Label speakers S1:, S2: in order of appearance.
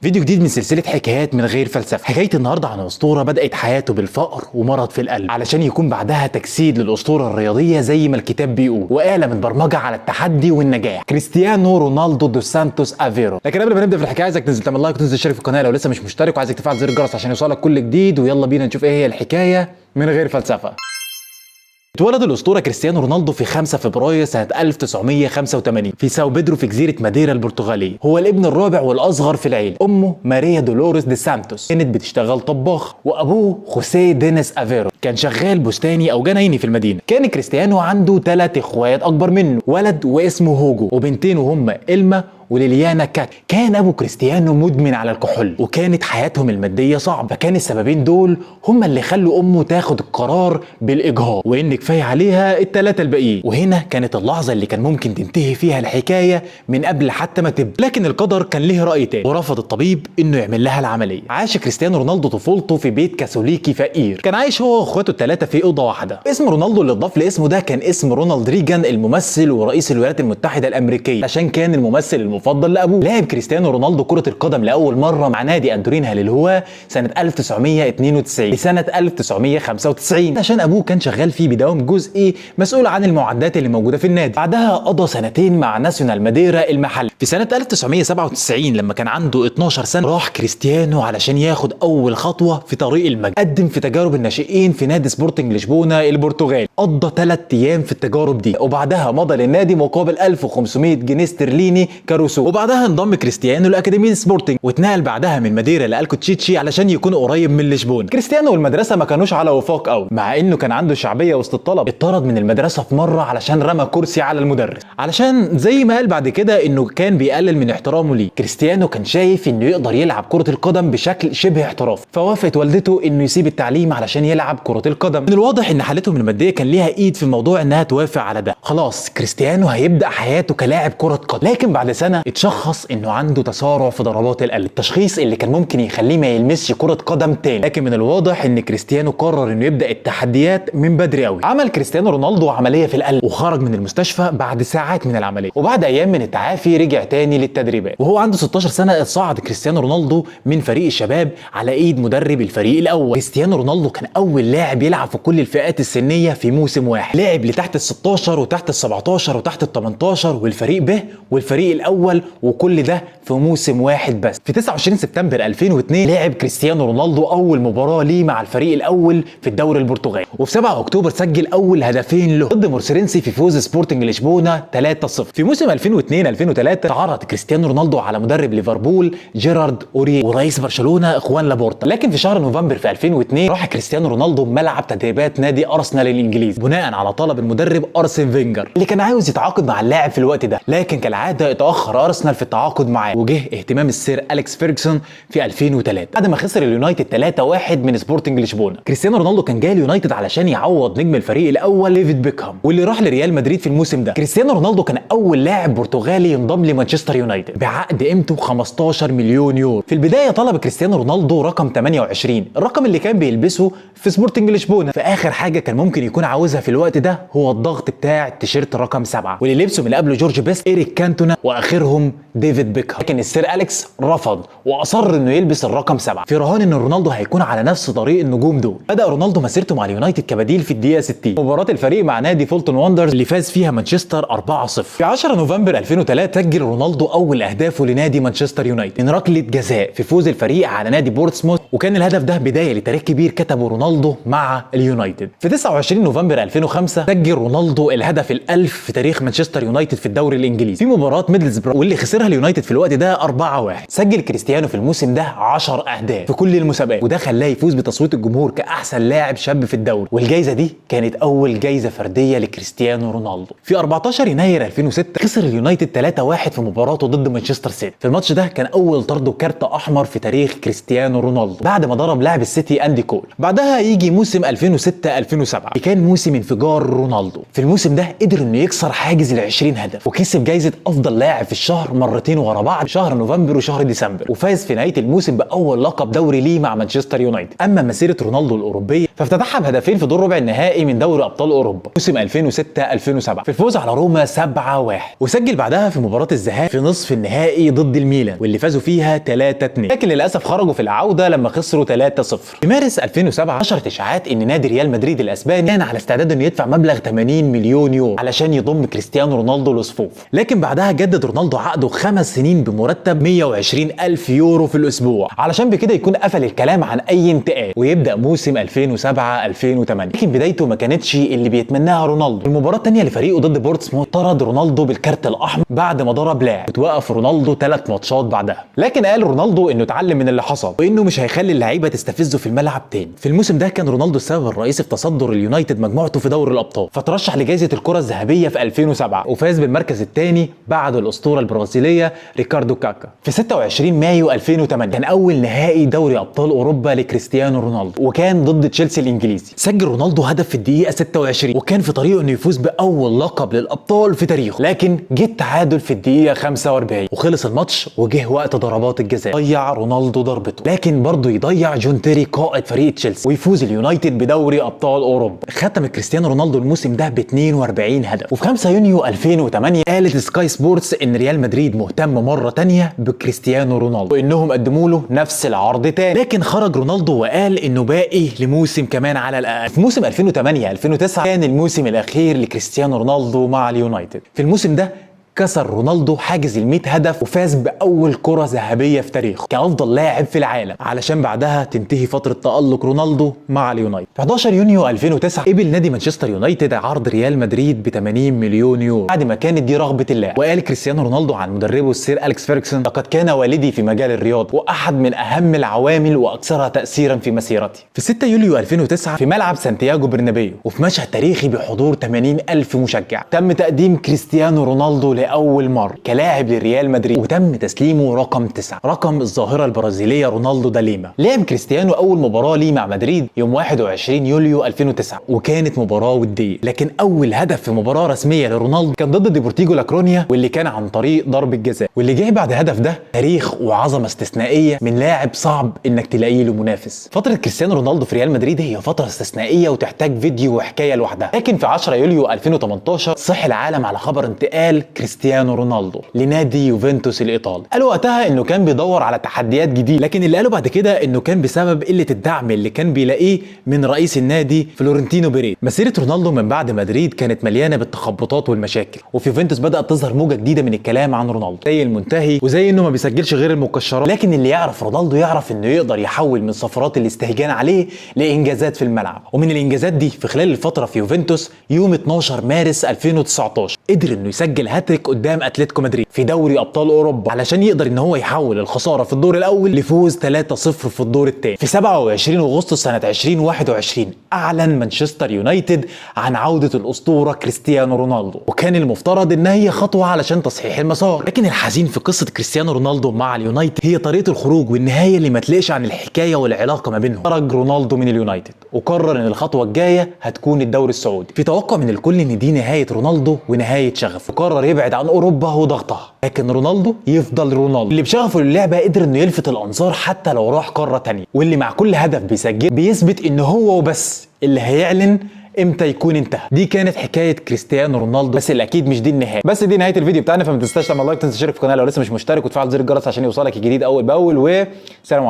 S1: فيديو جديد من سلسلة حكايات من غير فلسفة. حكاية النهاردة عن أسطورة بدأت حياته بالفقر ومرض في القلب علشان يكون بعدها تجسيد للأسطورة الرياضية زي ما الكتاب بيقول، وآلة من برمجة على التحدي والنجاح، كريستيانو رونالدو دوس سانتوس افيرو. لكن قبل ما نبدأ في الحكاية عايزك تنزل تعمل لايك وتنزل تشترك في القناة لو لسه مش مشترك، وعايزك تفعل زر الجرس عشان يوصلك كل جديد. ويلا بينا نشوف ايه هي الحكاية من غير فلسفة. اتولد الأسطورة كريستيانو رونالدو في 5 فبراير سنة 1985 في ساو بيدرو في جزيرة ماديرا البرتغالية. هو الابن الرابع والأصغر في العيلة. أمه ماريا دولوريس دي سانتوس كانت بتشتغل طباخ، وأبوه خوسيه دينيس افيرو كان شغال بستاني أو جنايني في المدينة. كان كريستيانو عنده 3 اخوات أكبر منه، ولد واسمه هوجو، وبنتين وهم إلما وليليانا كات. كان ابو كريستيانو مدمن على الكحول، وكانت حياتهم الماديه صعبه، فكان السببين دول هما اللي خلوا امه تاخد القرار بالاجهاض، وان كفايه عليها ال3 الباقيين. وهنا كانت اللحظه اللي كان ممكن تنتهي فيها الحكايه من قبل حتى ما تبدا، لكن القدر كان ليه راي تاني ورفض الطبيب انه يعمل لها العمليه. عاش كريستيانو رونالدو طفولته في بيت كاثوليكي فقير، كان عايش هو واخواته ال3 في اوضه واحده. اسم رونالدو اللي اتضاف لاسمه ده كان اسم رونالد ريجان الممثل ورئيس الولايات المتحده الامريكيه، عشان كان الممثل المفضل لابوه. لعب كريستيانو رونالدو كرة القدم لأول مرة مع نادي أندورينها للهواة سنة 1992 لسنة 1995 عشان أبوه كان شغال فيه بدوام جزئي مسؤول عن المعدات اللي موجودة في النادي. بعدها قضى 2 سنين مع ناسيونال ماديرا المحل. في سنة 1997 لما كان عنده 12 سنة راح كريستيانو علشان ياخد أول خطوة في طريق المجد. قدم في تجارب الناشئين في نادي سبورتنج لشبونة البرتغالي، قضى 3 أيام في التجارب دي، وبعدها مضى للنادي مقابل 1500 جنيه استرليني كرسوم. وبعدها انضم كريستيانو لاكاديميه سبورتنج، واتنقل بعدها من ماديرا لالكوتشيتشي علشان يكون قريب من لشبونه. كريستيانو والمدرسه ما كانوش على وفاق قوي، مع انه كان عنده شعبيه وسط الطلبه. اتطرد من المدرسه في مره علشان رمى كرسي على المدرس، علشان زي ما قال بعد كده انه كان بيقلل من احترامه ليه. كريستيانو كان شايف انه يقدر يلعب كره القدم بشكل شبه احترافي، فوافقت والدته انه يسيب التعليم علشان يلعب كره القدم. من الواضح ان حالتهم الماديه كان ليها ايد في موضوع انها توافق على ده. خلاص كريستيانو هيبدا حياته كلاعب كره قدم، لكن بعد سنه اتشخص انه عنده تسارع في ضربات القلب، التشخيص اللي كان ممكن يخليه ما يلمسش كرة قدم تاني. لكن من الواضح ان كريستيانو قرر انه يبدا التحديات من بدري قوي. عمل كريستيانو رونالدو عمليه في القلب، وخرج من المستشفى بعد ساعات من العمليه، وبعد ايام من التعافي رجع تاني للتدريبات. وهو عنده 16 سنه اتصعد كريستيانو رونالدو من فريق الشباب على ايد مدرب الفريق الاول. كريستيانو رونالدو كان اول لاعب يلعب في كل الفئات السنيه في موسم واحد، لعب لتحت ال16 وتحت ال17 وتحت ال18 والفريق ب والفريق الاول، وكل ده في موسم واحد بس. في 29 سبتمبر 2002 لعب كريستيانو رونالدو اول مباراه ليه مع الفريق الاول في الدوري البرتغالي، وفي 7 اكتوبر سجل اول هدفين له ضد مورسيرينسي في فوز سبورتنج لشبونه 3-0. في موسم 2002 2003 تعرض كريستيانو رونالدو على مدرب ليفربول جيرارد اوريه ورئيس برشلونه اخوان لابورتا. لكن في شهر نوفمبر في 2002 راح كريستيانو رونالدو ملعب تدريبات نادي ارسنال الانجليزي بناء على طلب المدرب ارسن فينجر اللي كان عاوز يتعاقد مع اللاعب في الوقت ده، لكن كالعاده اتاخر ارسنال في التعاقد معاه، وجه اهتمام السير أليكس فيرجسون في 2003 بعد ما خسر اليونايتد 3-1 من سبورتنج لشبونه. كريستيانو رونالدو كان جاي اليونايتد علشان يعوض نجم الفريق الاول ديفيد بيكهام واللي راح لريال مدريد في الموسم ده. كريستيانو رونالدو كان اول لاعب برتغالي ينضم لمانشستر يونايتد بعقد قيمته 15 مليون يورو. في البدايه طلب كريستيانو رونالدو رقم 28، الرقم اللي كان بيلبسه في سبورتنج لشبونه، فاخر حاجه كان ممكن يكون عاوزها في الوقت ده هو الضغط بتاع التيشيرت رقم 7، واللي لبسه من قبله جورج بيست، إيريك كانتونا، واخرهم ديفيد بيكهام. لكن السير أليكس رفض واصر انه يلبس الرقم 7 في رهان ان رونالدو هيكون على نفس طريق النجوم دول. بدا رونالدو مسيرته مع اليونايتد كبديل في الدقيقه 60 مباراه الفريق مع نادي فولتون واندرز اللي فاز فيها مانشستر 4-0. في 10 نوفمبر 2003 سجل رونالدو اول اهدافه لنادي مانشستر يونايتد من ركله جزاء في فوز الفريق على نادي بورتسموث، وكان الهدف ده بدايه لتاريخ كبير كتبه رونالدو مع اليونايتد. في 29 نوفمبر 2005 سجل رونالدو الهدف ال1000 في تاريخ مانشستر يونايتد في الدوري الانجليزي في مباراه ميدلسبرو واللي خسرها اليونايتد في الوقت ده 4-1. سجل كريستيانو في الموسم ده 10 اهداف في كل المسابقات، وده خلاه يفوز بتصويت الجمهور كاحسن لاعب شاب في الدوري، والجائزه دي كانت اول جائزه فرديه لكريستيانو رونالدو. في 14 يناير 2006 خسر اليونايتد 3-1 في مباراته ضد مانشستر سيتي. في الماتش ده كان اول طرد وكارت احمر في تاريخ كريستيانو رونالدو بعد ما ضرب لاعب السيتي اندي كول. بعدها يجي موسم 2006 2007 اللي كان موسم انفجار رونالدو. في الموسم ده قدر انه يكسر حاجز ال20 هدف وكسب جائزه افضل لاعب في الشهر مرتين ورا بعض، شهر نوفمبر وشهر ديسمبر، وفاز في نهايه الموسم باول لقب دوري ليه مع مانشستر يونايتد. اما مسيره رونالدو الاوروبيه فافتتحها بهدفين في دور ربع النهائي من دوري ابطال اوروبا موسم 2006 2007 في الفوز على روما 7-1، وسجل بعدها في مباراه الذهاب في نصف النهائي ضد الميلان واللي فازوا فيها 3-2، لكن للاسف خرجوا في العوده لما خسروا 3-0. في مارس 2007 نشرت اشاعات ان نادي ريال مدريد الاسباني كان على استعداد انه يدفع مبلغ 80 مليون يورو علشان يضم كريستيانو رونالدو لصفوف، لكن بعدها جدد رونالدو عقده 5 سنين بمرتب 120 ألف يورو في الاسبوع علشان بكده يكون قفل الكلام عن اي انتقال ويبدا موسم 2007 2008. لكن بدايته ما كانتش اللي بيتمناها رونالدو. المباراه الثانيه لفريقه ضد بورتسموث طرد رونالدو بالكارت الاحمر بعد ما ضرب لاعب، وتوقف رونالدو 3 ماتشات بعدها. لكن قال رونالدو انه اتعلم من اللي حصل وانه مش هيخلي اللعيبه تستفزه في الملعب تاني. في الموسم ده كان رونالدو السبب الرئيسي في تصدر اليونايتد مجموعته في دوري الابطال، فترشح لجائزه الكره الذهبيه في 2007 وفاز بالمركز الثاني بعد الاسطوره البرازيليه ريكاردو كاكا. في 26 مايو 2008 كان اول نهائي دوري ابطال اوروبا لكريستيانو رونالدو وكان ضد تشيلسي الانجليزي. سجل رونالدو هدف في الدقيقه 26 وكان في طريقه انه يفوز باول لقب للابطال في تاريخه، لكن جه التعادل في الدقيقه 45 وخلص الماتش وجه وقت ضربات الجزاء. ضيع رونالدو ضربته، لكن برضه يضيع جون تيري قائد فريق تشيلسي ويفوز اليونايتد بدوري ابطال اوروبا. ختم كريستيانو رونالدو الموسم ده ب 42 هدف. وفي 5 يونيو 2008 قالت سكاي سبورتس ان ريال مدريد مهتم مره ثانيه بكريستيانو رونالدو وانهم قدموا له نفس العرض تاني، لكن خرج رونالدو وقال انه باقي لموسم كمان على الاقل. في موسم 2008 2009 كان الموسم الاخير لكريستيانو رونالدو مع اليونايتد. في الموسم ده كسر رونالدو حاجز ال100 هدف وفاز باول كره ذهبيه في تاريخه كافضل لاعب في العالم، علشان بعدها تنتهي فتره تالق رونالدو مع اليونايتد. في 11 يونيو 2009 قبل نادي مانشستر يونايتد عرض ريال مدريد ب 80 مليون يورو بعد ما كانت دي رغبه اللاعب. وقال كريستيانو رونالدو عن مدربه السير أليكس فيرغسون: لقد كان والدي في مجال الرياضه واحد من اهم العوامل واكثرها تاثيرا في مسيرتي. في 6 يوليو 2009 في ملعب سانتياغو برنابيو وفي مشهد تاريخي بحضور 80 ألف مشجع تم تقديم كريستيانو رونالدو لأول مرة كلاعب لريال مدريد وتم تسليمه رقم 9، رقم الظاهرة البرازيلية رونالدو دا ليما. لعب كريستيانو أول مباراة ليه مع مدريد يوم 21 يوليو 2009 وكانت مباراة ودية، لكن أول هدف في مباراة رسمية لرونالدو كان ضد ديبورتيجو لاكرونيا واللي كان عن طريق ضربة جزاء، واللي جه بعد هدف ده تاريخ وعظمة استثنائية من لاعب صعب إنك تلاقيه له منافس. فترة كريستيانو رونالدو في ريال مدريد هي فترة استثنائية وتحتاج فيديو وحكاية لوحدها. لكن في 10 يوليو 2018 صح العالم على خبر انتقال كريستيانو رونالدو لنادي يوفنتوس الايطالي. قالوا وقتها انه كان بيدور على تحديات جديده، لكن اللي قالوا بعد كده انه كان بسبب قله الدعم اللي كان بيلاقيه من رئيس النادي فلورنتينو بيريز. مسيره رونالدو من بعد مدريد كانت مليانه بالتخبطات والمشاكل، وفي يوفنتوس بدات تظهر موجه جديده من الكلام عن رونالدو زي المنتهي وزي انه ما بيسجلش غير المكشرات. لكن اللي يعرف رونالدو يعرف انه يقدر يحول من صفرات الاستهجان عليه لانجازات في الملعب، ومن الانجازات دي في خلال الفتره في يوفنتوس يوم 12 مارس 2019 قدر انه يسجل هاتريك قدام اتلتيكو مدريد في دوري ابطال اوروبا علشان يقدر ان هو يحول الخساره في الدور الاول لفوز 3-0 في الدور الثاني. في 27 اغسطس سنه 2021 اعلن مانشستر يونايتد عن عوده الاسطوره كريستيانو رونالدو، وكان المفترض ان هي خطوه علشان تصحيح المسار. لكن الحزين في قصه كريستيانو رونالدو مع اليونايتد هي طريقه الخروج والنهايه اللي ما تلاقيش عن الحكايه والعلاقه ما بينهم. خرج رونالدو من اليونايتد وقرر ان الخطوه الجايه هتكون الدوري السعودي، في توقع من الكل ان دي نهايه رونالدو ونهايه شغفه، وقرر يبعد عن اوروبا وضغطها. لكن رونالدو يفضل رونالدو اللي بشغفه للعبه قدر انه يلفت الانظار حتى لو راح قاره تانية، واللي مع كل هدف بيسجل بيثبت انه هو وبس اللي هيعلن امتى يكون انتهى. دي كانت حكايه كريستيانو رونالدو، بس الاكيد مش دي النهايه. بس دي نهايه الفيديو بتاعنا، فما تنساش تعمل لايك، تنسى تشترك في القناه لو لسه مش مشترك، وتفعل زر الجرس عشان يوصلك الجديد اول باول. وسلام عليكم.